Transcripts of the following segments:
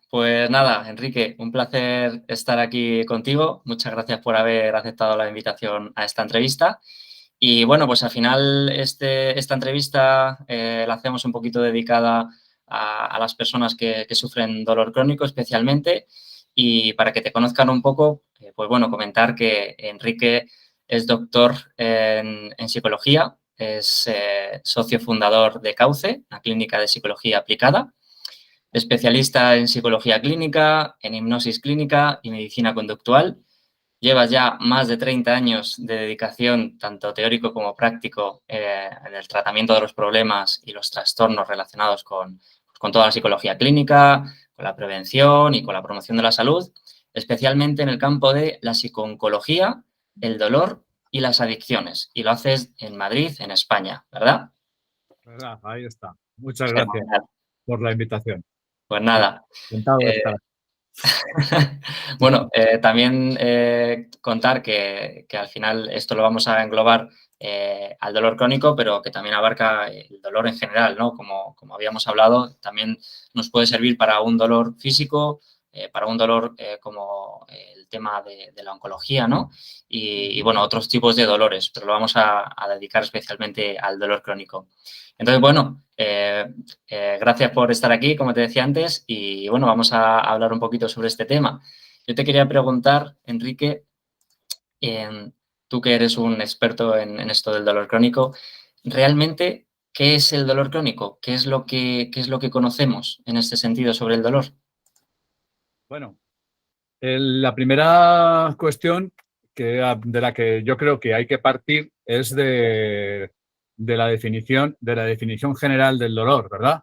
Pues nada, Enrique, un placer estar aquí contigo. Muchas gracias por haber aceptado la invitación a esta entrevista. Y bueno, pues al final esta entrevista la hacemos un poquito dedicada a las personas que sufren dolor crónico especialmente. Y para que te conozcan un poco, pues bueno, comentar que Enrique es doctor en psicología, es socio fundador de Cauce, una clínica de psicología aplicada, especialista en psicología clínica, en hipnosis clínica y medicina conductual. Llevas ya más de 30 años de dedicación, tanto teórico como práctico, en el tratamiento de los problemas y los trastornos relacionados con toda la psicología clínica, con la prevención y con la promoción de la salud, especialmente en el campo de la psicooncología, el dolor y las adicciones. Y lo haces en Madrid, en España, ¿verdad? ¿Verdad? Ahí está. Muchas gracias Fenomenal. por la invitación. Pues nada, Encantado de eh, estar aquí. bueno, también contar que al final esto lo vamos a englobar al dolor crónico, pero que también abarca el dolor en general, ¿no? Como habíamos hablado, también nos puede servir para un dolor físico, para un dolor como el tema de la oncología, ¿no? Bueno, otros tipos de dolores, pero lo vamos a dedicar especialmente al dolor crónico. Entonces, bueno, gracias por estar aquí, como te decía antes, y bueno, vamos a hablar un poquito sobre este tema. Yo te quería preguntar, Enrique, eh, tú que eres un experto en esto del dolor crónico, ¿realmente qué es el dolor crónico? ¿Qué es lo que conocemos en este sentido sobre el dolor? Bueno, la primera cuestión de la que yo creo que hay que partir es de la definición general del dolor, ¿verdad?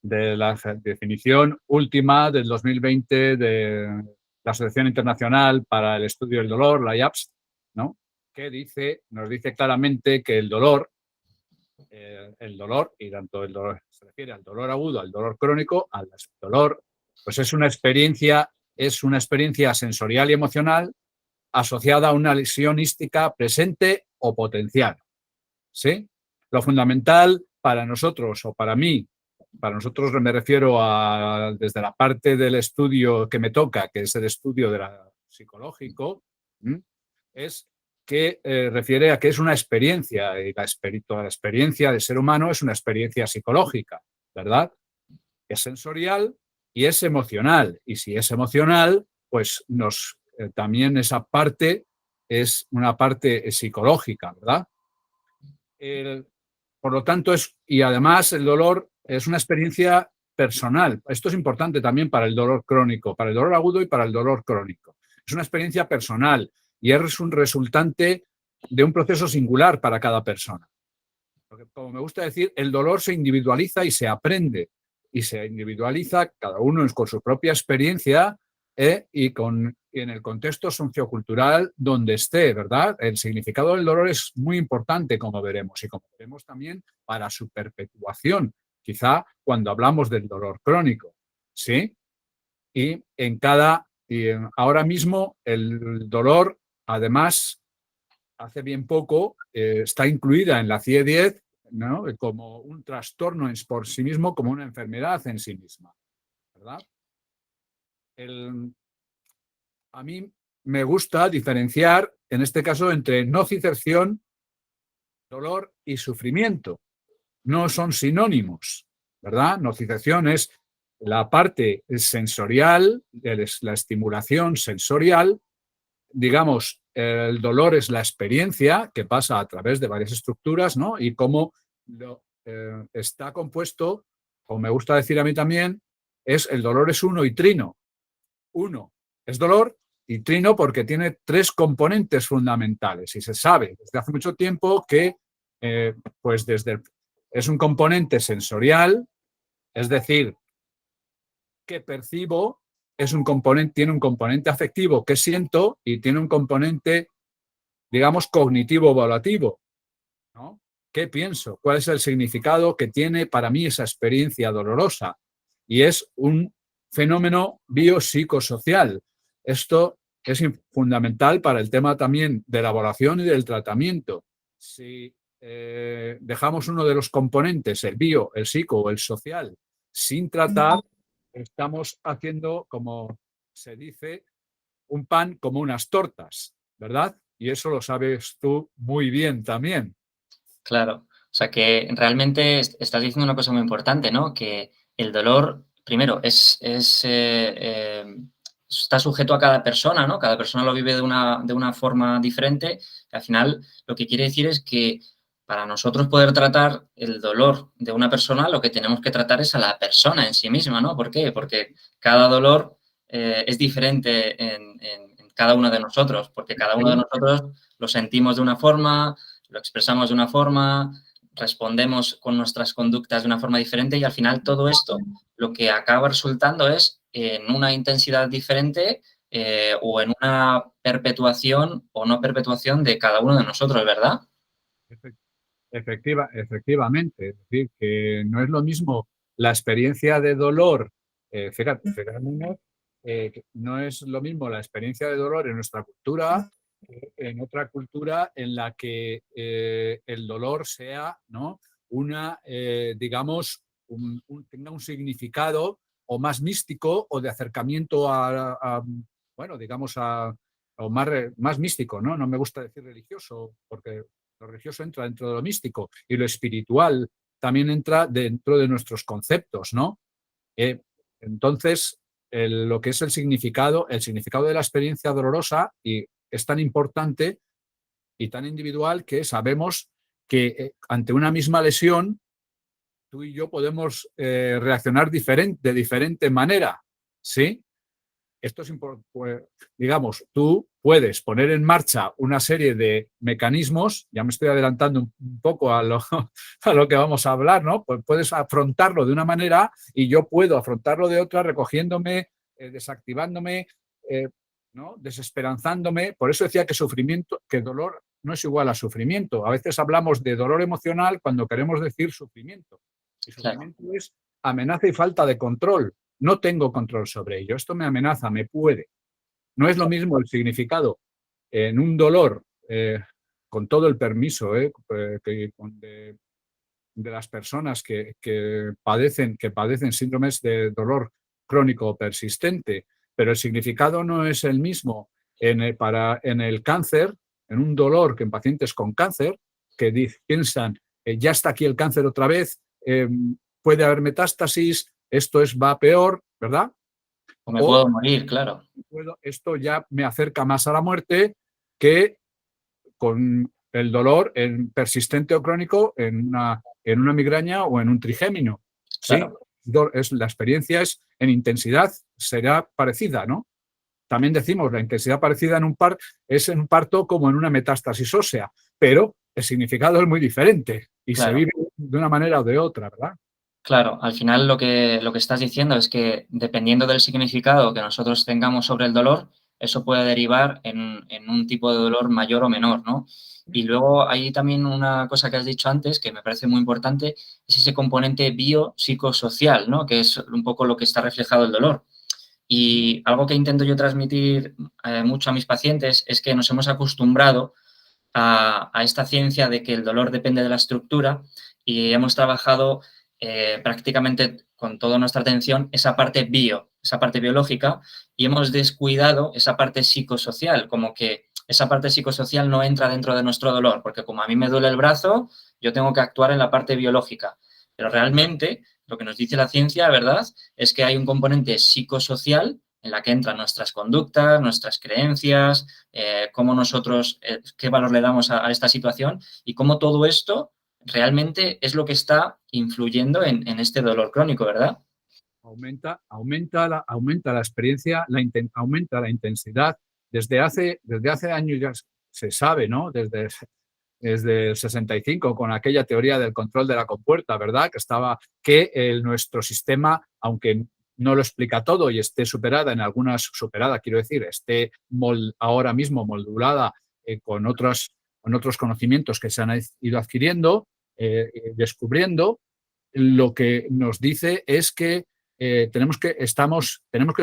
De la definición última del 2020 de la Asociación Internacional para el Estudio del Dolor, la IAPS, ¿no? Que nos dice claramente que el dolor, y tanto el dolor se refiere al dolor agudo, al dolor crónico, al dolor, pues es una experiencia sensorial y emocional asociada a una lesión ística presente o potencial. ¿Sí? Lo fundamental para nosotros, o para nosotros me refiero a desde la parte del estudio que me toca, que es el estudio de la psicológico, ¿m? Es que refiere a que es una experiencia, y toda la experiencia del ser humano es una experiencia psicológica, ¿verdad? Es sensorial y es emocional. Y si es emocional, pues también esa parte es una parte psicológica, ¿verdad? El, por lo tanto, y además el dolor es una experiencia personal. Esto es importante también para el dolor crónico, para el dolor agudo y para el dolor crónico. Es una experiencia personal y es un resultante de un proceso singular para cada persona. Porque, como me gusta decir, el dolor se individualiza y se aprende. Y se individualiza cada uno con su propia experiencia y en el contexto sociocultural donde esté, ¿verdad? El significado del dolor es muy importante, como veremos, y como veremos también para su perpetuación, quizá cuando hablamos del dolor crónico, ¿sí? Ahora mismo el dolor, además, hace bien poco, está incluida en la CIE-10, ¿no? Como un trastorno por sí mismo, como una enfermedad en sí misma, ¿verdad? El, a mí me gusta diferenciar, en este caso, entre nocicepción, dolor y sufrimiento. No son sinónimos, ¿verdad? Nocicepción es la parte sensorial, la estimulación sensorial. Digamos, el dolor es la experiencia que pasa a través de varias estructuras, ¿no? Y cómo está compuesto, como me gusta decir a mí también, el dolor es uno y trino. Uno es dolor y trino porque tiene tres componentes fundamentales y se sabe desde hace mucho tiempo que pues es un componente sensorial, es decir, que percibo, tiene un componente afectivo que siento y tiene un componente, digamos, cognitivo evaluativo, ¿no? ¿Qué pienso? ¿Cuál es el significado que tiene para mí esa experiencia dolorosa? Y es un fenómeno biopsicosocial. Esto es fundamental para el tema también de la evaluación y del tratamiento. Si dejamos uno de los componentes, el bio, el psico o el social, sin tratar, estamos haciendo, como se dice, un pan como unas tortas, ¿verdad? Y eso lo sabes tú muy bien también. Claro. O sea que realmente estás diciendo una cosa muy importante, ¿no? Que el dolor, primero, está sujeto a cada persona, ¿no? Cada persona lo vive de una forma diferente. Y al final, lo que quiere decir es que para nosotros poder tratar el dolor de una persona, lo que tenemos que tratar es a la persona en sí misma, ¿no? ¿Por qué? Porque cada dolor es diferente en cada uno de nosotros, porque cada uno de nosotros lo sentimos de una forma, lo expresamos de una forma, respondemos con nuestras conductas de una forma diferente y al final todo esto lo que acaba resultando es en una intensidad diferente o en una perpetuación o no perpetuación de cada uno de nosotros, ¿verdad? Efectivamente, es decir, que no es lo mismo la experiencia de dolor, fíjate, que no es lo mismo la experiencia de dolor en nuestra cultura que en otra cultura en la que el dolor sea, ¿no? Digamos, tenga un significado o más místico o de acercamiento bueno, digamos, o más místico, ¿no? No me gusta decir religioso porque lo religioso entra dentro de lo místico y lo espiritual también entra dentro de nuestros conceptos, ¿no? Eh, entonces, lo que es el significado de la experiencia dolorosa y es tan importante y tan individual que sabemos que ante una misma lesión tú y yo podemos reaccionar de diferente manera, ¿sí? Esto es importante, pues, digamos, tú puedes poner en marcha una serie de mecanismos, ya me estoy adelantando un poco a lo que vamos a hablar, ¿no? Pues puedes afrontarlo de una manera y yo puedo afrontarlo de otra, recogiéndome, desactivándome, eh, ¿no? Desesperanzándome. Por eso decía que sufrimiento, que dolor no es igual a sufrimiento. A veces hablamos de dolor emocional cuando queremos decir sufrimiento. Y Claro, sufrimiento es amenaza y falta de control. No tengo control sobre ello. Esto me amenaza, me puede. No es lo mismo el significado en un dolor, con todo el permiso de las personas que padecen síndromes de dolor crónico persistente, pero el significado no es el mismo en el cáncer, en un dolor que en pacientes con cáncer, que piensan, ya está aquí el cáncer otra vez, puede haber metástasis, va peor, ¿verdad? o me O puedo morir, claro. esto ya me acerca más a la muerte que con el dolor persistente o crónico en una migraña o en un trigémino. ¿Sí? Claro, La experiencia es en intensidad, será parecida, ¿no? También decimos, la intensidad parecida es en un parto como en una metástasis ósea, pero el significado es muy diferente y se claro. vive de una manera o de otra, ¿verdad? Claro, al final lo que estás diciendo es que dependiendo del significado que nosotros tengamos sobre el dolor, eso puede derivar en un tipo de dolor mayor o menor, ¿no? Y luego hay también una cosa que has dicho antes que me parece muy importante, es ese componente biopsicosocial, ¿no? Que es un poco lo que está reflejado el dolor. Y algo que intento yo transmitir mucho a mis pacientes es que nos hemos acostumbrado a esta ciencia de que el dolor depende de la estructura y hemos trabajado prácticamente con toda nuestra atención esa parte biológica, y hemos descuidado esa parte psicosocial, como que esa parte psicosocial no entra dentro de nuestro dolor, porque como a mí me duele el brazo, yo tengo que actuar en la parte biológica. Pero realmente lo que nos dice la ciencia, ¿verdad?, es que hay un componente psicosocial en la que entran nuestras conductas, nuestras creencias, cómo nosotros, qué valor le damos a esta situación y cómo todo esto realmente es lo que está influyendo en este dolor crónico, ¿verdad? Aumenta la experiencia, aumenta la intensidad. Desde hace años ya se sabe, ¿no? Desde el 65, con aquella teoría del control de la compuerta, ¿verdad? Nuestro sistema, aunque no lo explica todo y esté superada, quiero decir, ahora mismo modulada con otros conocimientos que se han ido adquiriendo, descubriendo, lo que nos dice es que tenemos que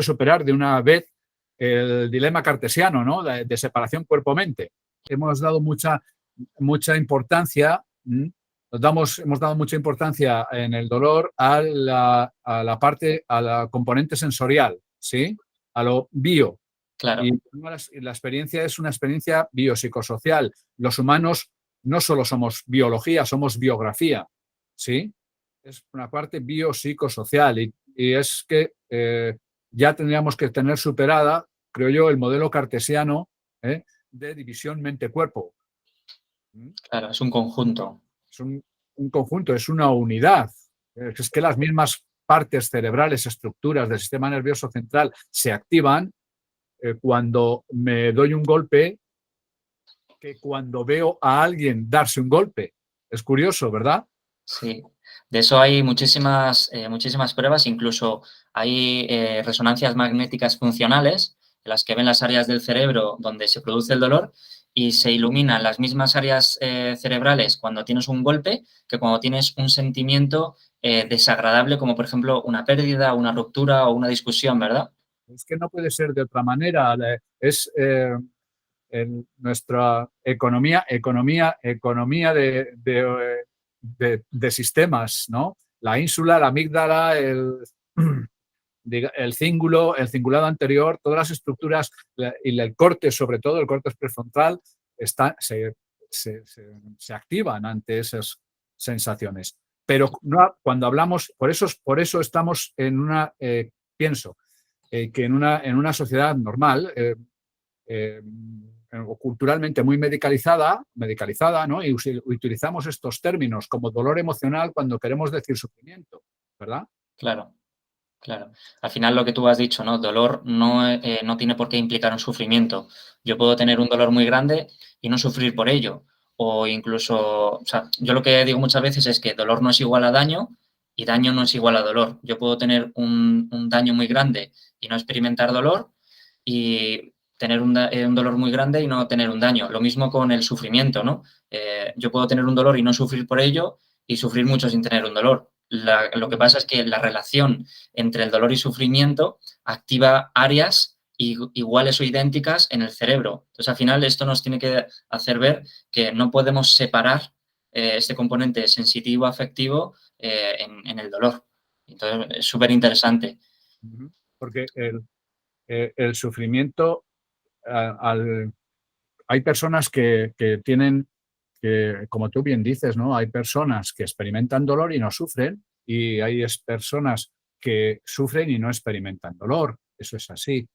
superar de una vez el dilema cartesiano, ¿no? De separación cuerpo-mente. Hemos dado mucha importancia hemos dado mucha importancia en el dolor a la parte, a la componente sensorial, ¿sí? A lo bio. Claro, Y la experiencia es una experiencia biopsicosocial. Los humanos no solo somos biología, somos biografía, ¿sí? Es una parte biopsicosocial y es que ya tendríamos que tener superada, creo yo, el modelo cartesiano de división mente-cuerpo. claro, es un conjunto. Es un conjunto, es una unidad. Es que las mismas partes cerebrales, estructuras del sistema nervioso central se activan cuando me doy un golpe que cuando veo a alguien darse un golpe. Es curioso, ¿verdad? Sí, de eso hay muchísimas pruebas, incluso hay resonancias magnéticas funcionales en las que ven las áreas del cerebro donde se produce el dolor y se iluminan las mismas áreas cerebrales cuando tienes un golpe que cuando tienes un sentimiento desagradable, como por ejemplo una pérdida, una ruptura o una discusión, ¿verdad? Es que no puede ser de otra manera. Es en nuestra economía de sistemas, ¿no? La ínsula, la amígdala, el cíngulo, el cingulado anterior, todas las estructuras y el corte, sobre todo el corte prefrontal, se activan ante esas sensaciones. Pero no, cuando hablamos, por eso estamos en una, pienso, que en una sociedad normal, o culturalmente muy medicalizada, ¿no? Y utilizamos estos términos como dolor emocional cuando queremos decir sufrimiento, ¿verdad? Claro. Claro. Al final lo que tú has dicho, ¿no? Dolor no tiene por qué implicar un sufrimiento. Yo puedo tener un dolor muy grande y no sufrir por ello. O incluso, o sea, yo lo que digo muchas veces es que dolor no es igual a daño y daño no es igual a dolor. Yo puedo tener un daño muy grande y no experimentar dolor y tener un dolor muy grande y no tener un daño. Lo mismo con el sufrimiento, ¿no? Yo puedo tener un dolor y no sufrir por ello y sufrir mucho sin tener un dolor. Lo que pasa es que la relación entre el dolor y sufrimiento activa áreas iguales o idénticas en el cerebro. Entonces, al final, esto nos tiene que hacer ver que no podemos separar este componente sensitivo-afectivo en el dolor. Entonces, es súper interesante. Porque el sufrimiento, hay personas que tienen, como tú bien dices, ¿no? Hay personas que experimentan dolor y no sufren, y hay personas que sufren y no experimentan dolor. Eso es así.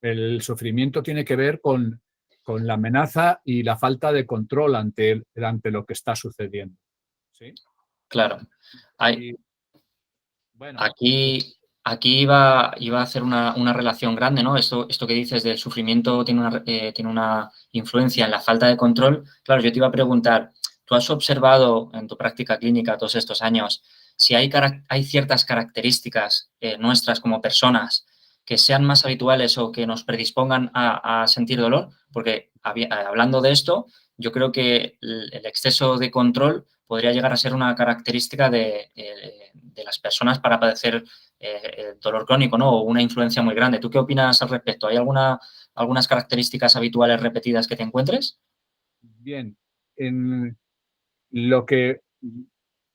El sufrimiento tiene que ver con la amenaza y la falta de control ante lo que está sucediendo. ¿Sí? Claro. Hay, Y bueno, aquí iba a hacer una relación grande, ¿no? Esto que dices del sufrimiento tiene una influencia en la falta de control. Claro, yo te iba a preguntar, ¿tú has observado en tu práctica clínica todos estos años si hay ciertas características nuestras como personas que sean más habituales o que nos predispongan a sentir dolor? Porque hablando de esto, yo creo que el exceso de control podría llegar a ser una característica de las personas para padecer dolor crónico, ¿no? O una influencia muy grande. ¿Tú qué opinas al respecto? ¿Hay algunas características habituales repetidas que te encuentres? bien, en lo que,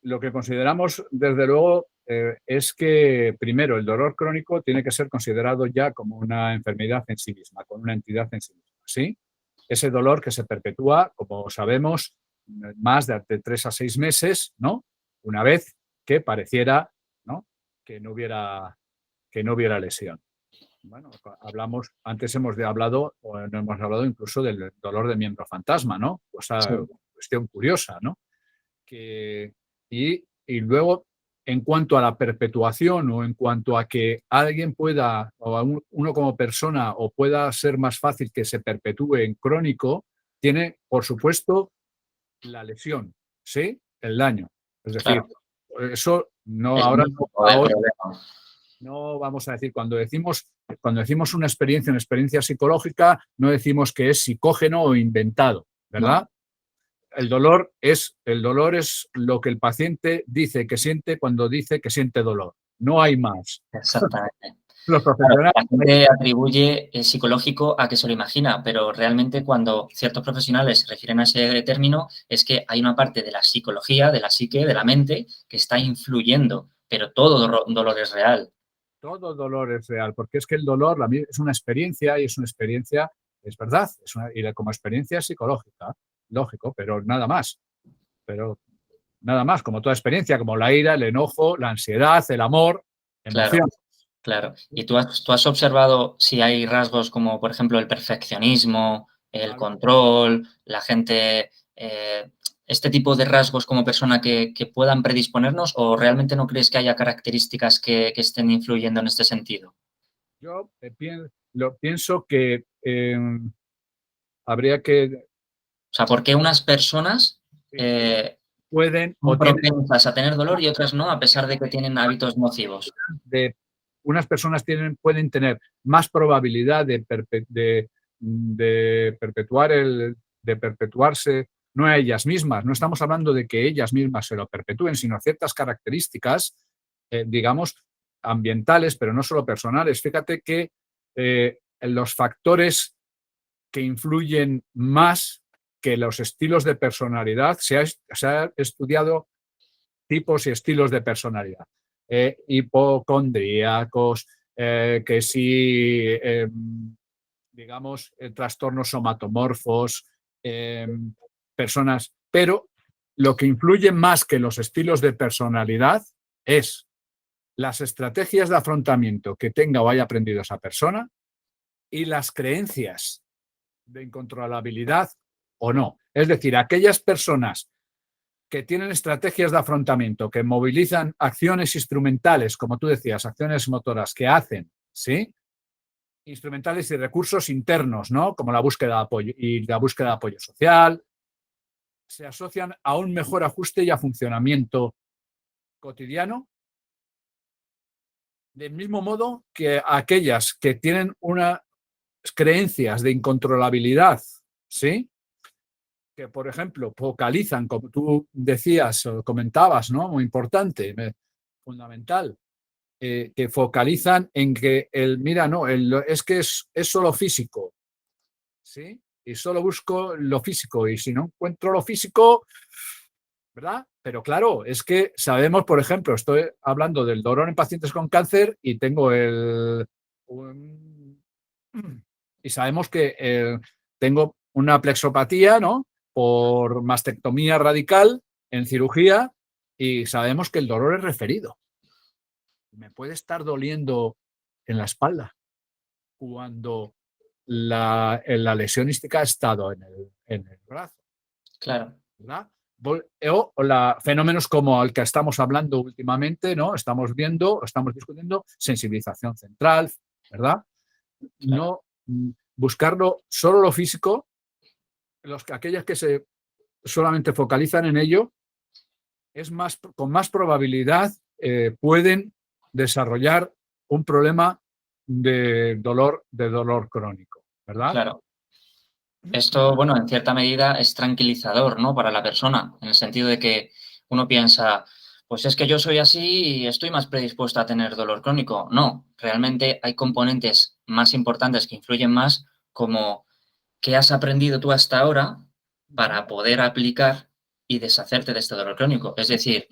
lo que consideramos, desde luego, es que, primero, el dolor crónico tiene que ser considerado ya como una enfermedad en sí misma, con una entidad en sí misma, ¿sí? Ese dolor que se perpetúa, como sabemos, más de 3 a 6 meses, ¿no? Una vez que pareciera, ¿no? Que no hubiera lesión. Bueno, antes hablado, o no hemos hablado incluso del dolor de miembro fantasma, ¿no? Sí, Cuestión curiosa, ¿no? Y luego, en cuanto a la perpetuación o en cuanto a que alguien pueda, uno como persona, o pueda ser más fácil que se perpetúe en crónico, tiene, por supuesto, la lesión, ¿sí? El daño. Es decir, claro. eso no, El ahora, mínimo del ahora problema. no vamos a decir, cuando decimos una experiencia psicológica, no decimos que es psicógeno o inventado, No, ¿verdad? El dolor es lo que el paciente dice que siente cuando dice que siente dolor. No hay más. exactamente. los Claro, profesionales. la gente atribuye el psicológico a que se lo imagina, pero realmente cuando ciertos profesionales se refieren a ese término es que hay una parte de la psicología, de la psique, de la mente, que está influyendo, pero todo dolor es real. Todo dolor es real, porque es que el dolor es una experiencia y es una experiencia, es verdad, y como experiencia psicológica, lógico, pero nada más. Pero nada más, como toda experiencia, como la ira, el enojo, la ansiedad, el amor, Claro, emoción. claro. ¿Y tú has observado si hay rasgos como, por ejemplo, el perfeccionismo, el Claro. control, la gente, este tipo de rasgos como persona que puedan predisponernos o realmente no crees que haya características que estén influyendo en este sentido? Yo pienso que habría que, O sea, ¿por qué unas personas sí, pueden son o tienen propensas a tener dolor y otras no, a pesar de que tienen hábitos nocivos? de unas personas pueden tener más probabilidad de perpetuar de perpetuarse, no a ellas mismas, no estamos hablando de que ellas mismas se lo perpetúen, sino ciertas características, digamos, ambientales, pero no solo personales. Fíjate que los factores que influyen más que los estilos de personalidad, se ha estudiado tipos y estilos de personalidad. Hipocondríacos, que sí, digamos, trastornos somatomorfos, eh, personas, pero lo que influye más que los estilos de personalidad es las estrategias de afrontamiento que tenga o haya aprendido esa persona y las creencias de incontrolabilidad o no. Es decir, aquellas personas que tienen estrategias de afrontamiento, que movilizan acciones instrumentales, como tú decías, acciones motoras que hacen, ¿sí? Instrumentales y recursos internos, ¿no? Como la búsqueda de apoyo y la búsqueda de apoyo social, se asocian a un mejor ajuste y a funcionamiento cotidiano, del mismo modo que aquellas que tienen unas creencias de incontrolabilidad, ¿sí? Que, por ejemplo, focalizan, como tú decías o comentabas, ¿no? Muy importante, fundamental, que focalizan en que mira, no, es que es solo físico, ¿sí? Y solo busco lo físico, y si no encuentro lo físico, ¿verdad? Pero claro, es que sabemos, por ejemplo, estoy hablando del dolor en pacientes con cáncer y tengo y sabemos que tengo una plexopatía, ¿no? Por mastectomía radical en cirugía y sabemos que el dolor es referido. Me puede estar doliendo en la espalda cuando la lesiónística ha estado en el brazo, Claro, ¿verdad? O fenómenos como el que estamos hablando últimamente, ¿no? Estamos viendo, estamos discutiendo sensibilización central, ¿verdad? claro. No buscarlo solo lo físico, aquellas que se solamente focalizan en ello, con más probabilidad pueden desarrollar un problema de dolor crónico, ¿verdad? Claro. Esto, bueno, en cierta medida es tranquilizador, ¿no? Para la persona, en el sentido de que uno piensa, pues es que yo soy así y estoy más predispuesta a tener dolor crónico. No, realmente hay componentes más importantes que influyen más, como qué has aprendido tú hasta ahora para poder aplicar y deshacerte de este dolor crónico. Es decir,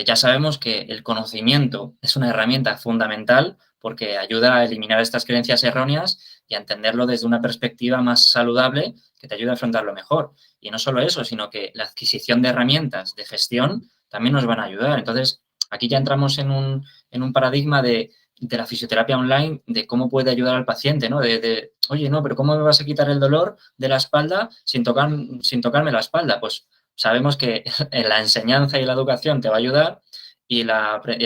ya sabemos que el conocimiento es una herramienta fundamental porque ayuda a eliminar estas creencias erróneas y a entenderlo desde una perspectiva más saludable que te ayuda a afrontarlo mejor. Y no solo eso, sino que la adquisición de herramientas de gestión también nos van a ayudar. Entonces, aquí ya entramos en un paradigma de la fisioterapia online, de cómo puede ayudar al paciente, ¿no? Oye, no, pero ¿cómo me vas a quitar el dolor de la espalda sin tocarme la espalda? Pues sabemos que en la enseñanza y la educación te va a ayudar y el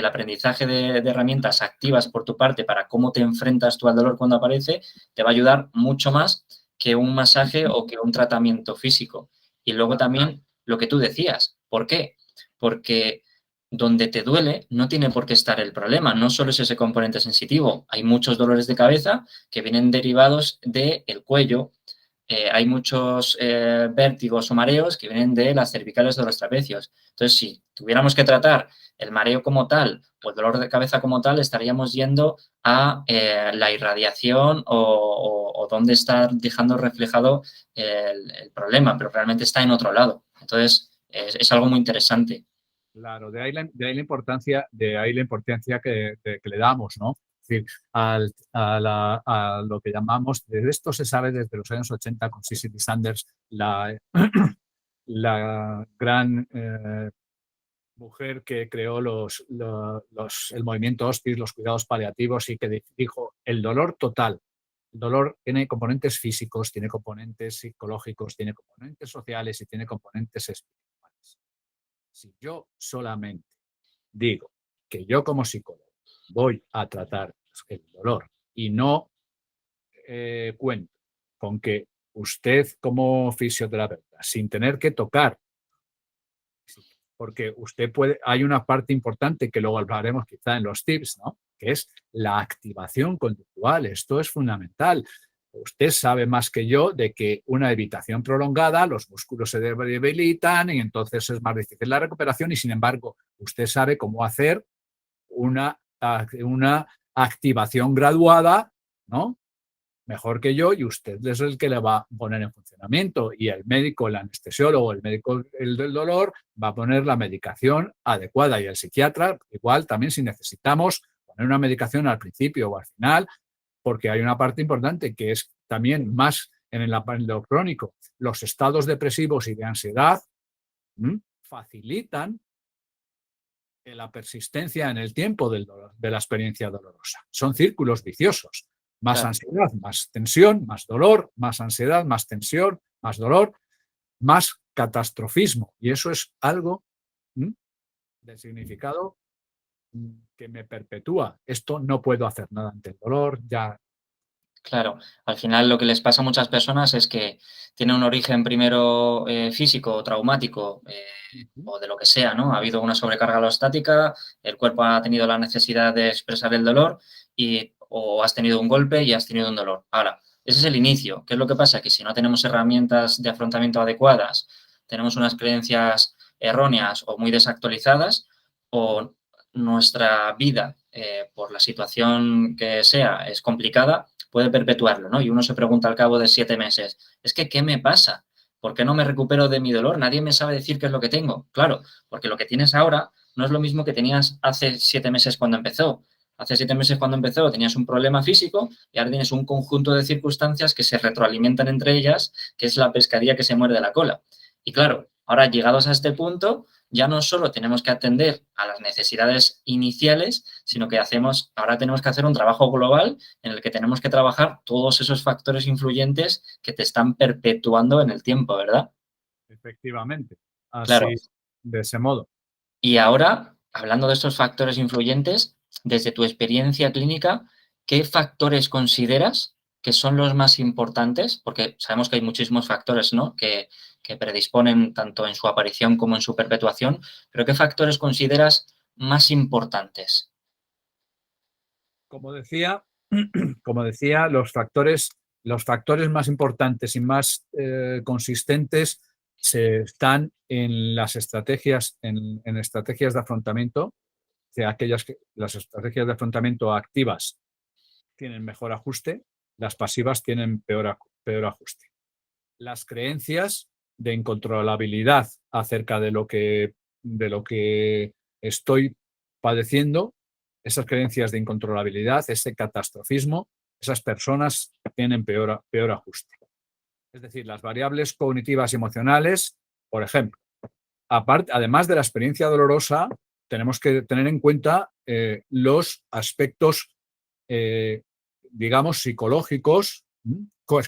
aprendizaje de herramientas activas por tu parte para cómo te enfrentas tú al dolor cuando aparece, te va a ayudar mucho más que un masaje o que un tratamiento físico. Y luego también lo que tú decías, ¿por qué? Porque donde te duele no tiene por qué estar el problema, no solo es ese componente sensitivo, hay muchos dolores de cabeza que vienen derivados del cuello, hay muchos vértigos o mareos que vienen de las cervicales de los trapecios. Entonces, si tuviéramos que tratar el mareo como tal o el dolor de cabeza como tal, estaríamos yendo a la irradiación o dónde está dejando reflejado el problema, pero realmente está en otro lado. Entonces, es algo muy interesante. Claro, de ahí la importancia que le damos, ¿no? Es decir, a lo que llamamos, de esto se sabe desde los años 80 con Cicely Sanders, la gran mujer que creó el movimiento hospice, los cuidados paliativos y que dijo el dolor total. El dolor tiene componentes físicos, tiene componentes psicológicos, tiene componentes sociales y tiene componentes espirituales. Si yo solamente digo que yo como psicólogo voy a tratar el dolor y no cuento con que usted como fisioterapeuta, sin tener que tocar, porque usted puede, hay una parte importante que luego hablaremos quizá en los tips, ¿no? Que es la activación conductual. Esto es fundamental. Usted sabe más que yo de que una evitación prolongada, los músculos se debilitan y entonces es más difícil la recuperación y sin embargo usted sabe cómo hacer una activación graduada, ¿no? Mejor que yo y usted es el que le va a poner en funcionamiento y el médico, el anestesiólogo, el médico el del dolor va a poner la medicación adecuada y el psiquiatra igual también si necesitamos poner una medicación al principio o al final porque hay una parte importante que es también más en lo crónico. Los estados depresivos y de ansiedad facilitan la persistencia en el tiempo de la experiencia dolorosa. Son círculos viciosos. Más Claro. ansiedad, más tensión, más dolor, más ansiedad, más tensión, más dolor, más catastrofismo. Y eso es algo de significado que me perpetúa. Esto no puedo hacer nada ante el dolor, ya. Claro, al final lo que les pasa a muchas personas es que tiene un origen primero físico, traumático o de lo que sea, ¿no? Ha habido una sobrecarga alostática, el cuerpo ha tenido la necesidad de expresar el dolor o has tenido un golpe y has tenido un dolor. Ahora, ese es el inicio. ¿Qué es lo que pasa? Que si no tenemos herramientas de afrontamiento adecuadas, tenemos unas creencias erróneas o muy desactualizadas o nuestra vida, por la situación que sea, es complicada, puede perpetuarlo, ¿no? Y uno se pregunta al cabo de 7 meses, es que, ¿qué me pasa? ¿Por qué no me recupero de mi dolor? Nadie me sabe decir qué es lo que tengo. Claro, porque lo que tienes ahora no es lo mismo que tenías hace 7 meses cuando empezó. Hace 7 meses cuando empezó tenías un problema físico y ahora tienes un conjunto de circunstancias que se retroalimentan entre ellas, que es la pescadilla que se muerde la cola. Y claro, ahora llegados a este punto, ya no solo tenemos que atender a las necesidades iniciales, sino que ahora tenemos que hacer un trabajo global en el que tenemos que trabajar todos esos factores influyentes que te están perpetuando en el tiempo, ¿verdad? Efectivamente, Claro. así, de ese modo. Y ahora, hablando de estos factores influyentes, desde tu experiencia clínica, ¿qué factores consideras que son los más importantes? Porque sabemos que hay muchísimos factores, ¿no? que predisponen tanto en su aparición como en su perpetuación, pero ¿qué factores consideras más importantes? Como decía, los factores más importantes y más consistentes están en las estrategias, en estrategias de afrontamiento, o sea, las estrategias de afrontamiento activas tienen mejor ajuste, las pasivas tienen peor ajuste. Las creencias de incontrolabilidad acerca de lo que estoy padeciendo, esas creencias de incontrolabilidad, ese catastrofismo, esas personas tienen peor ajuste. Es decir, las variables cognitivas y emocionales, por ejemplo, además de la experiencia dolorosa, tenemos que tener en cuenta los aspectos, digamos, psicológicos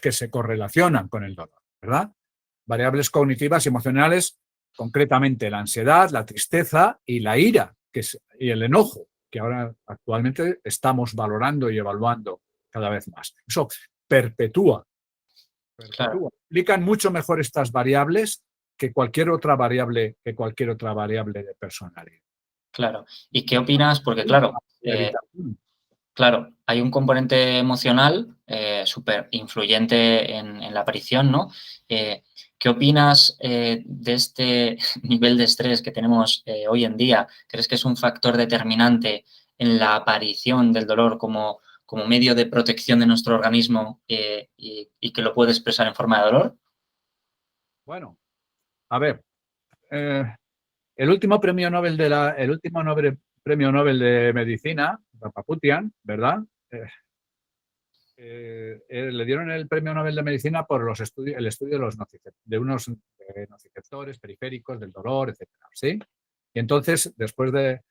que se correlacionan con el dolor, ¿verdad? Variables cognitivas y emocionales, concretamente la ansiedad, la tristeza y la ira y el enojo, que ahora actualmente estamos valorando y evaluando cada vez más. Eso perpetúa. Claro, Explican mucho mejor estas variables que cualquier otra variable de personalidad. claro. ¿Y qué opinas? Porque claro, Evitación. Claro, hay un componente emocional súper influyente en la aparición, ¿no? ¿Qué opinas de este nivel de estrés que tenemos hoy en día? ¿Crees que es un factor determinante en la aparición del dolor como medio de protección de nuestro organismo y que lo puede expresar en forma de dolor? Bueno, a ver, eh, el último premio Nobel de Medicina, Paputian, ¿verdad? Le dieron el premio Nobel de Medicina por el estudio de, de unos nociceptores periféricos del dolor, etcétera, ¿sí? Y entonces, después de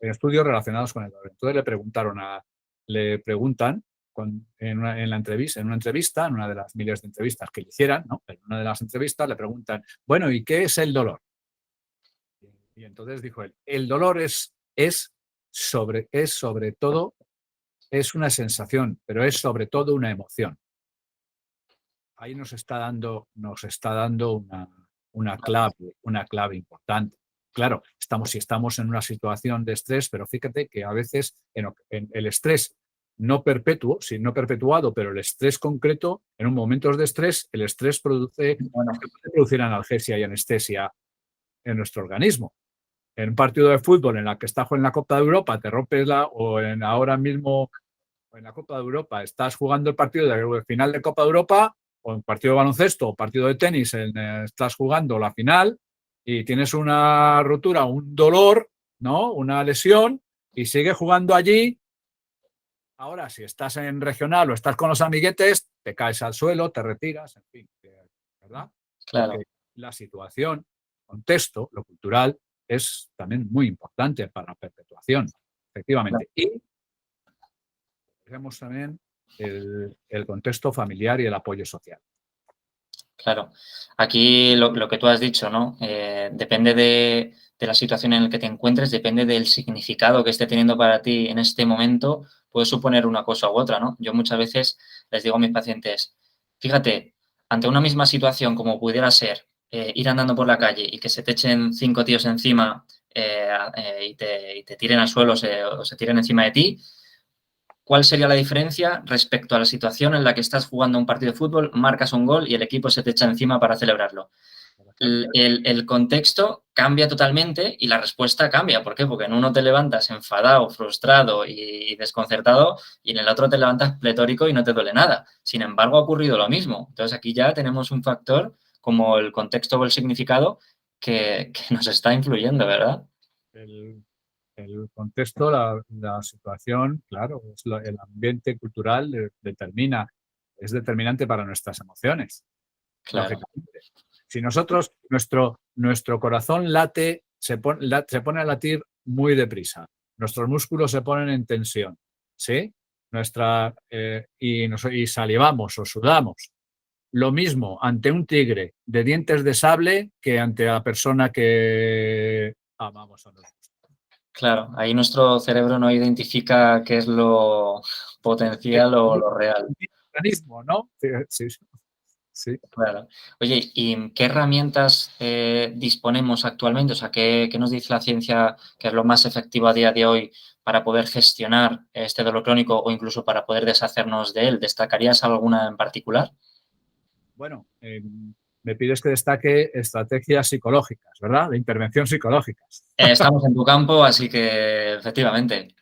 estudios relacionados con el dolor, entonces le preguntan en una entrevista, en una de las miles de entrevistas que le hicieran, ¿no? En una de las entrevistas le preguntan, bueno, ¿y qué es el dolor? Y entonces dijo él, el dolor es sobre todo, es una sensación, pero es sobre todo una emoción. Ahí nos está dando una clave importante. Claro, si estamos en una situación de estrés, pero fíjate que a veces en el estrés no perpetuo, sí, no perpetuado, pero el estrés concreto, en un momentos de estrés, el estrés Bueno, puede producir analgesia y anestesia en nuestro organismo. En un partido de fútbol en la que estás en la Copa de Europa, te rompes ahora mismo en la Copa de Europa estás jugando el partido de final de Copa de Europa, o en partido de baloncesto o partido de tenis, estás jugando la final y tienes una rotura, un dolor, ¿no? Una lesión, y sigues jugando allí. Ahora, si estás en regional o estás con los amiguetes, te caes al suelo, te retiras, en fin, ¿verdad? Porque claro. la situación, contexto, lo cultural, es también muy importante para la perpetuación, efectivamente. Y tenemos también el contexto familiar y el apoyo social. Claro. Aquí lo que tú has dicho, ¿no? Depende de la situación en la que te encuentres, depende del significado que esté teniendo para ti en este momento, puede suponer una cosa u otra, ¿no? Yo muchas veces les digo a mis pacientes, fíjate, ante una misma situación como pudiera ser ir andando por la calle y que se te echen 5 tíos encima y te tiren al suelo o se tiren encima de ti, ¿cuál sería la diferencia respecto a la situación en la que estás jugando un partido de fútbol, marcas un gol y el equipo se te echa encima para celebrarlo? Por ejemplo, El contexto cambia totalmente y la respuesta cambia. ¿Por qué? Porque en uno te levantas enfadado, frustrado y desconcertado y en el otro te levantas pletórico y no te duele nada. Sin embargo, ha ocurrido lo mismo. Entonces aquí ya tenemos un factor como el contexto o el significado que nos está influyendo, ¿verdad? el, el contexto, la situación, claro, el ambiente cultural es determinante para nuestras emociones, Claro, lógicamente. Si nuestro corazón se pone a latir muy deprisa, nuestros músculos se ponen en tensión, ¿sí? Y salivamos o sudamos. Lo mismo ante un tigre de dientes de sable que ante la persona que amamos a nosotros. claro. Ahí nuestro cerebro no identifica qué es lo potencial o lo real. Organismo, ¿no? Sí, sí, sí. Claro. Oye, ¿y qué herramientas disponemos actualmente? O sea, ¿qué nos dice la ciencia que es lo más efectivo a día de hoy para poder gestionar este dolor crónico o incluso para poder deshacernos de él? ¿Destacarías alguna en particular? Bueno, me pides que destaque estrategias psicológicas, ¿verdad? De intervención psicológicas. Estamos en tu campo, así que efectivamente.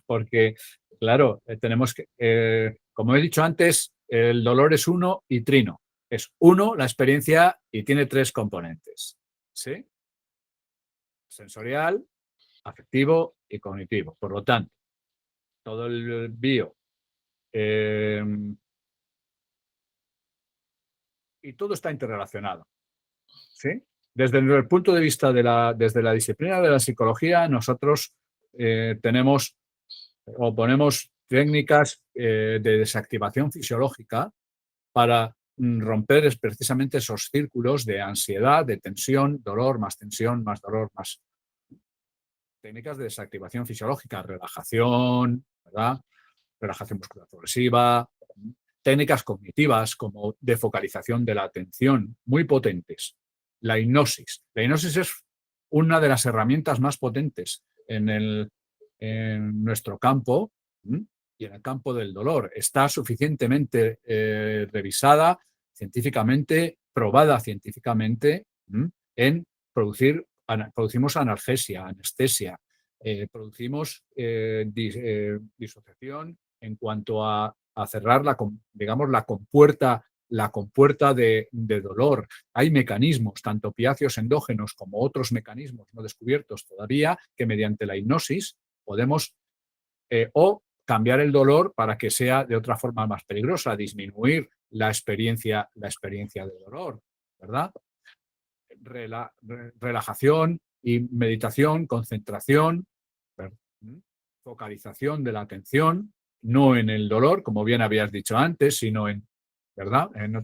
Porque, claro, como he dicho antes, el dolor es uno y trino. Es uno, la experiencia, y tiene tres componentes. ¿Sí? Sensorial, afectivo y cognitivo. Por lo tanto, todo el bio eh, y todo está interrelacionado. ¿Sí? Desde el punto de vista desde la disciplina de la psicología, nosotros tenemos o ponemos técnicas de desactivación fisiológica para romper precisamente esos círculos de ansiedad, de tensión, más dolor, más técnicas de desactivación fisiológica, relajación, ¿verdad? Relajación muscular progresiva, técnicas cognitivas como de focalización de la atención, muy potentes. La hipnosis. La hipnosis es una de las herramientas más potentes en nuestro campo, y en el campo del dolor. Está suficientemente revisada científicamente, probada científicamente, en producimos analgesia, anestesia, producimos disociación en cuanto a cerrar digamos, la compuerta de dolor. Hay mecanismos, tanto opiáceos endógenos como otros mecanismos no descubiertos todavía, que mediante la hipnosis podemos o cambiar el dolor para que sea de otra forma más peligrosa, disminuir la experiencia de dolor, ¿verdad? Relajación y meditación, concentración, focalización de la atención, no en el dolor, como bien habías dicho antes, sino en, ¿verdad? En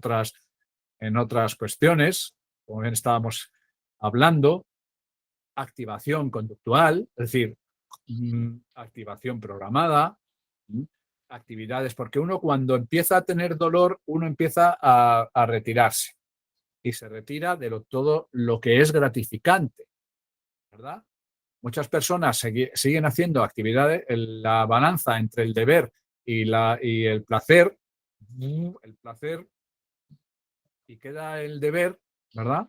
otras cuestiones, como bien estábamos hablando, activación conductual, es decir, activación programada, actividades, porque uno cuando empieza a tener dolor, uno empieza a retirarse y se retira de todo lo que es gratificante, ¿verdad? Muchas personas siguen haciendo actividades, la balanza entre el deber y el placer, y queda el deber, ¿verdad?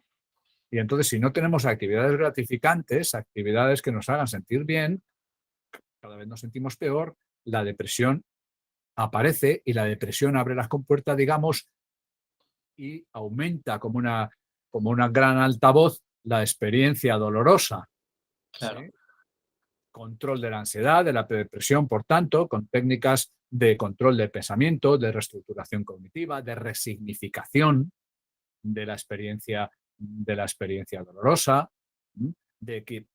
Y entonces, si no tenemos actividades gratificantes, actividades que nos hagan sentir bien, cada vez nos sentimos peor, la depresión aparece y la depresión abre las compuertas, digamos, y aumenta como una gran altavoz la experiencia dolorosa. Claro. ¿Sí? Control de la ansiedad, de la depresión, por tanto, con técnicas de control del pensamiento, de reestructuración cognitiva, de resignificación de la experiencia dolorosa, de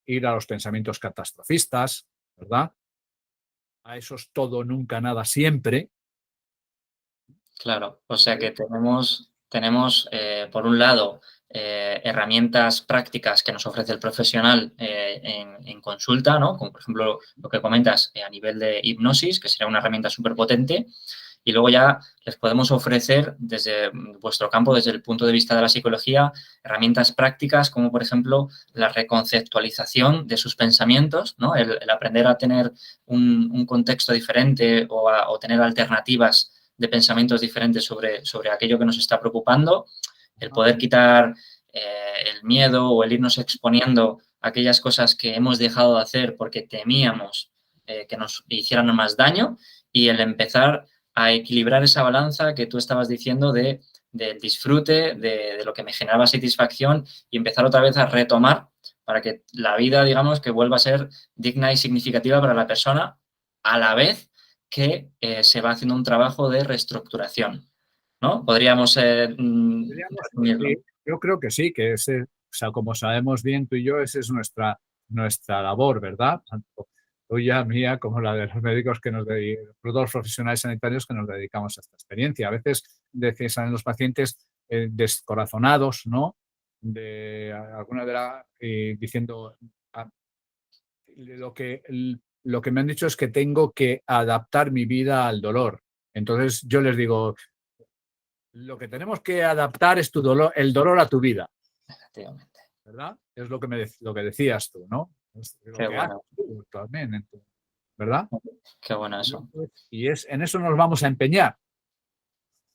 ir a los pensamientos catastrofistas, ¿verdad? A esos todo, nunca, nada, siempre. Claro, o sea que tenemos por un lado, herramientas prácticas que nos ofrece el profesional en consulta, ¿no? Como por ejemplo lo que comentas a nivel de hipnosis, que sería una herramienta súper potente, y luego ya les podemos ofrecer desde vuestro campo, desde el punto de vista de la psicología, herramientas prácticas como por ejemplo la reconceptualización de sus pensamientos, ¿no? El aprender a tener un contexto diferente o tener alternativas de pensamientos diferentes sobre aquello que nos está preocupando, el poder quitar el miedo o el irnos exponiendo a aquellas cosas que hemos dejado de hacer porque temíamos que nos hicieran más daño y el empezar a equilibrar esa balanza que tú estabas diciendo del disfrute, de lo que me generaba satisfacción y empezar otra vez a retomar para que la vida, digamos, que vuelva a ser digna y significativa para la persona a la vez que se va haciendo un trabajo de reestructuración, ¿no? Podríamos resumirlo. Sí, yo creo que sí, que ese, o sea, como sabemos bien tú y yo, esa es nuestra labor, ¿verdad? Tanto tuya, mía, como la de los médicos que nos dedicamos, los profesionales sanitarios que nos dedicamos a esta experiencia. A veces salen los pacientes descorazonados, ¿no? De alguna de la diciendo lo que me han dicho es que tengo que adaptar mi vida al dolor. Entonces yo les digo, lo que tenemos que adaptar es el dolor a tu vida, Efectivamente. ¿verdad? Es lo que decías tú, ¿no? Es lo Qué que haces bueno, tú también, ¿verdad? qué bueno eso. Y en eso nos vamos a empeñar.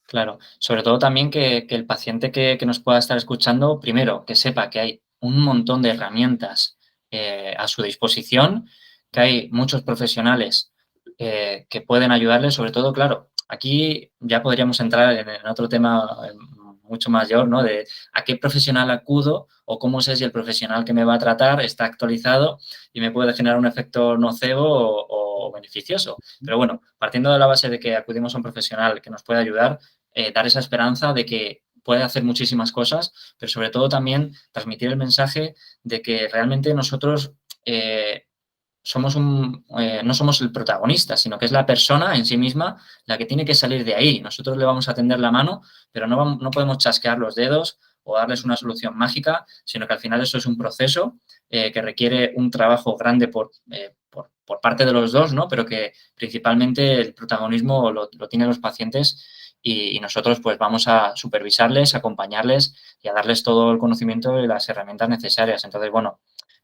Claro, sobre todo también que el paciente que nos pueda estar escuchando, primero, que sepa que hay un montón de herramientas a su disposición, que hay muchos profesionales que pueden ayudarle, sobre todo, claro, aquí ya podríamos entrar en otro tema mucho mayor, ¿no? De a qué profesional acudo o cómo sé si el profesional que me va a tratar está actualizado y me puede generar un efecto nocebo o beneficioso. Pero bueno, partiendo de la base de que acudimos a un profesional que nos puede ayudar, dar esa esperanza de que puede hacer muchísimas cosas, pero sobre todo también transmitir el mensaje de que realmente nosotros no somos el protagonista, sino que es la persona en sí misma la que tiene que salir de ahí. Nosotros le vamos a tender la mano, pero no podemos chasquear los dedos o darles una solución mágica, sino que al final eso es un proceso que requiere un trabajo grande por parte de los dos, ¿no? Pero que principalmente el protagonismo lo tienen los pacientes y nosotros pues vamos a supervisarles, acompañarles y a darles todo el conocimiento y las herramientas necesarias. Entonces, bueno,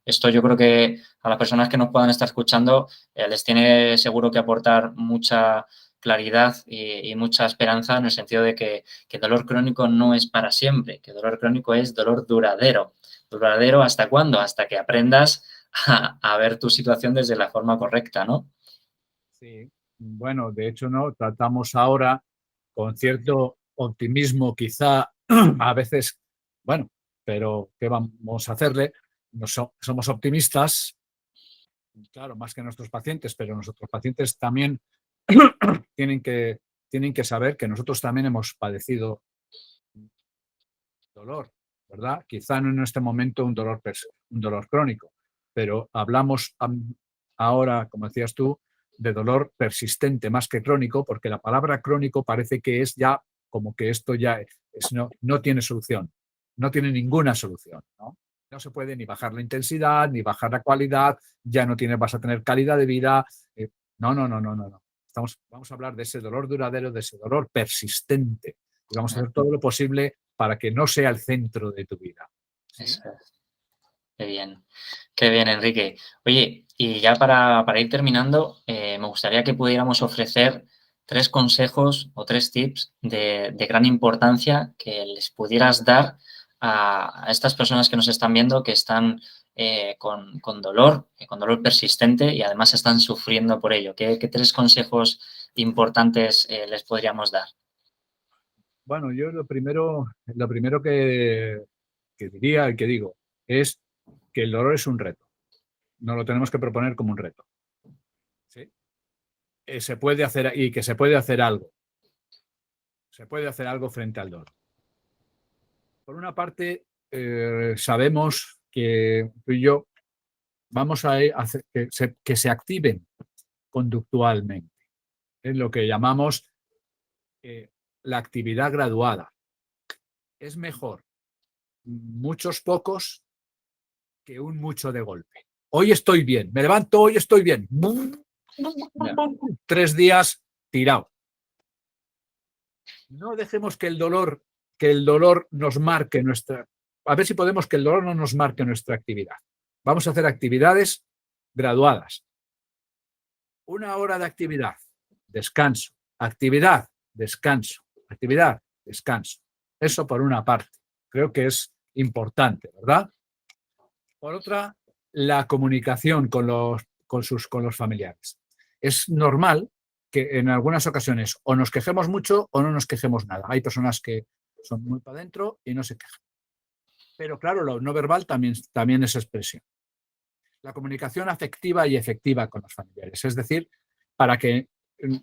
Esto yo creo que a las personas que nos puedan estar escuchando les tiene seguro que aportar mucha claridad y mucha esperanza en el sentido de que el dolor crónico no es para siempre, que el dolor crónico es dolor duradero. ¿Duradero hasta cuándo? Hasta que aprendas a ver tu situación desde la forma correcta, ¿no? Sí, bueno, de hecho, no, tratamos ahora con cierto optimismo, quizá a veces, bueno, pero ¿qué vamos a hacerle? Somos optimistas, claro, más que nuestros pacientes, pero nuestros pacientes también tienen que, tienen que saber que nosotros también hemos padecido dolor, ¿verdad? Quizá no en este momento un dolor crónico, pero hablamos ahora, como decías tú, de dolor persistente más que crónico, porque la palabra crónico parece que es ya como que esto ya no tiene solución, no tiene ninguna solución, ¿no? No se puede ni bajar la intensidad, ni bajar la cualidad, ya no vas a tener calidad de vida. No, no, no, no, no, no. Vamos a hablar de ese dolor duradero, de ese dolor persistente. Y vamos a hacer todo lo posible para que no sea el centro de tu vida. ¿Sí? Eso es. Qué bien, Enrique. Oye, y ya para ir terminando, me gustaría que pudiéramos ofrecer 3 consejos o 3 tips de gran importancia que les pudieras dar a estas personas que nos están viendo, que están con dolor persistente y además están sufriendo por ello. ¿Qué 3 consejos importantes les podríamos dar? Bueno, yo lo primero que diría y que digo es que el dolor es un reto. Nos lo tenemos que proponer como un reto. ¿Sí? Se puede hacer y que se puede hacer algo. Se puede hacer algo frente al dolor. Por una parte, sabemos que tú y yo vamos a hacer que se activen conductualmente. Es lo que llamamos la actividad graduada. Es mejor muchos pocos que un mucho de golpe. Hoy estoy bien, me levanto, hoy estoy bien. 3 días tirado. No dejemos que el dolor nos marque nuestra. A ver si podemos que el dolor no nos marque nuestra actividad. Vamos a hacer actividades graduadas. 1 hora de actividad, descanso, actividad, descanso, actividad, descanso. Eso por una parte. Creo que es importante, ¿verdad? Por otra, la comunicación con los familiares. Es normal que en algunas ocasiones o nos quejemos mucho o no nos quejemos nada. Hay personas que son muy para adentro y no se quejan. Pero claro, lo no verbal también es expresión. La comunicación afectiva y efectiva con los familiares. Es decir, para que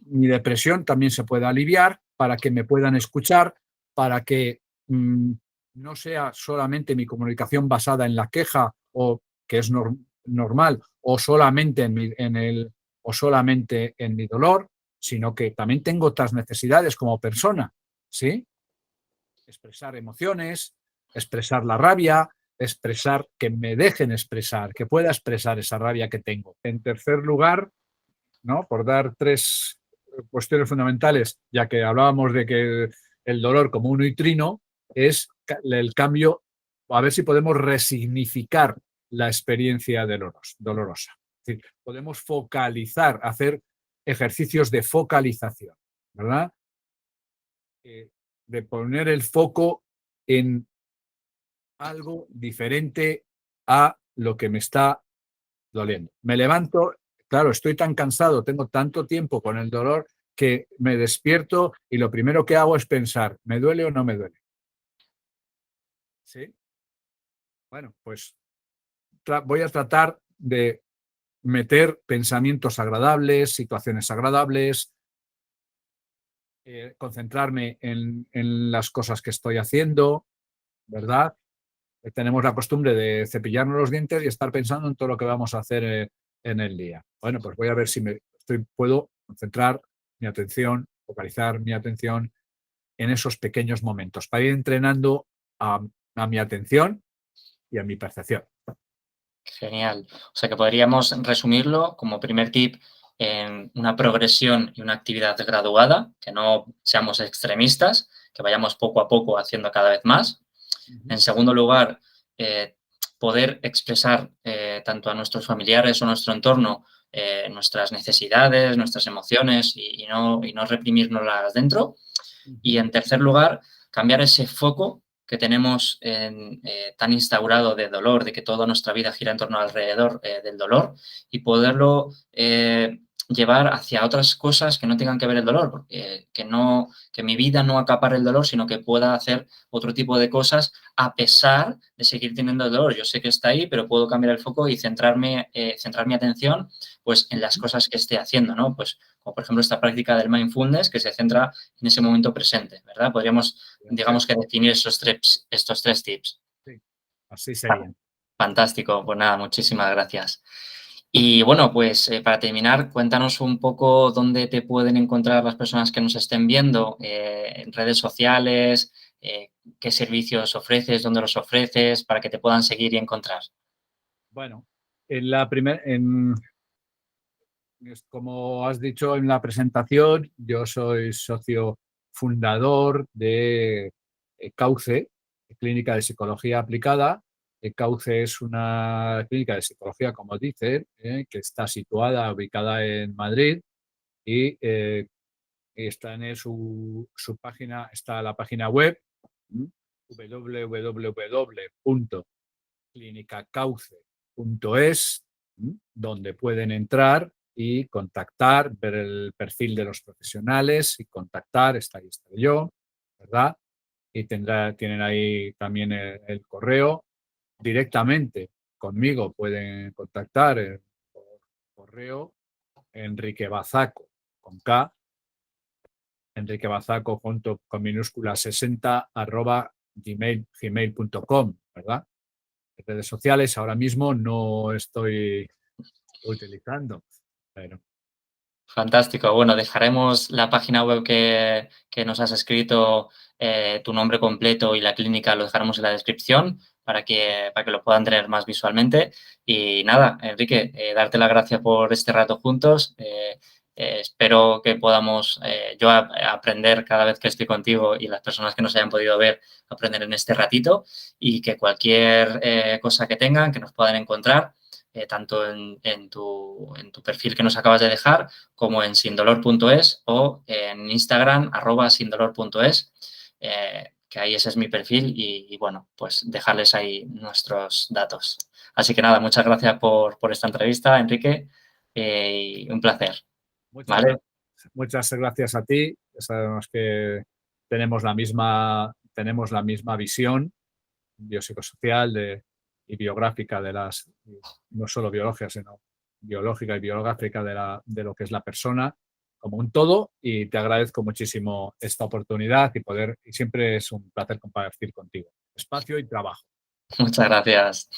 mi depresión también se pueda aliviar, para que me puedan escuchar, para que no sea solamente mi comunicación basada en la queja o que es normal o solamente o solamente en mi dolor, sino que también tengo otras necesidades como persona, ¿sí? Expresar emociones, expresar la rabia, expresar, que me dejen expresar, que pueda expresar esa rabia que tengo. En tercer lugar, ¿no? Por dar 3 cuestiones fundamentales, ya que hablábamos de que el dolor como un trino es el cambio, a ver si podemos resignificar la experiencia dolorosa. Es decir, podemos focalizar, hacer ejercicios de focalización, ¿verdad? De poner el foco en algo diferente a lo que me está doliendo. Me levanto, claro, estoy tan cansado, tengo tanto tiempo con el dolor que me despierto y lo primero que hago es pensar, ¿me duele o no me duele? ¿Sí? Bueno, pues voy a tratar de meter pensamientos agradables, situaciones agradables, concentrarme en las cosas que estoy haciendo, ¿verdad? Tenemos la costumbre de cepillarnos los dientes y estar pensando en todo lo que vamos a hacer en el día. Bueno, pues voy a ver si puedo concentrar mi atención, focalizar mi atención en esos pequeños momentos para ir entrenando a mi atención y a mi percepción. Genial. O sea que podríamos resumirlo como primer tip en una progresión y una actividad graduada, que no seamos extremistas, que vayamos poco a poco haciendo cada vez más. En segundo lugar, poder expresar tanto a nuestros familiares o a nuestro entorno nuestras necesidades, nuestras emociones y no reprimírnoslas dentro. Y en tercer lugar, cambiar ese foco que tenemos tan instaurado de dolor, de que toda nuestra vida gira en torno alrededor del dolor y poderlo llevar hacia otras cosas que no tengan que ver el dolor, porque que mi vida no acapare el dolor, sino que pueda hacer otro tipo de cosas a pesar de seguir teniendo el dolor. Yo sé que está ahí, pero puedo cambiar el foco y centrar mi atención pues, en las cosas que esté haciendo, ¿no? Pues, como por ejemplo esta práctica del mindfulness que se centra en ese momento presente, ¿verdad? Podríamos, digamos que definir estos tres tips. Sí, así sería. Fantástico, pues nada, muchísimas gracias. Y bueno, pues para terminar, cuéntanos un poco dónde te pueden encontrar las personas que nos estén viendo, en redes sociales, qué servicios ofreces, dónde los ofreces, para que te puedan seguir y encontrar. Bueno, como has dicho en la presentación, yo soy socio fundador de Cauce, Clínica de Psicología Aplicada. Cauce es una clínica de psicología, como dice, que está ubicada en Madrid y está en su página, está la página web www.clinicacauce.es, donde pueden entrar y contactar, ver el perfil de los profesionales y contactar, está ahí estaré yo, ¿verdad? Y tienen ahí también el correo. Directamente conmigo pueden contactar por correo Enrique Bazaco, con K, Enrique Bazaco junto con minúscula 60 gmail.com, ¿verdad? Redes sociales ahora mismo no estoy utilizando, pero Fantástico. Bueno, dejaremos la página web que nos has escrito, tu nombre completo y la clínica lo dejaremos en la descripción para que lo puedan tener más visualmente. Y nada, Enrique, darte las gracias por este rato juntos. Espero que podamos aprender cada vez que estoy contigo y las personas que nos hayan podido ver aprender en este ratito y que cualquier cosa que tengan, que nos puedan encontrar, tanto en tu perfil que nos acabas de dejar como en sindolor.es o en Instagram @sindolor.es, que ahí ese es mi perfil y bueno, pues dejarles ahí nuestros datos. Así que nada, muchas gracias por esta entrevista, Enrique, y un placer. muchas ¿Vale? gracias, muchas gracias a ti. Sabemos que tenemos la misma visión biopsicosocial y biográfica no solo biológica, sino biológica y biográfica de lo que es la persona como un todo, y te agradezco muchísimo esta oportunidad y siempre es un placer compartir contigo espacio y trabajo. Muchas gracias.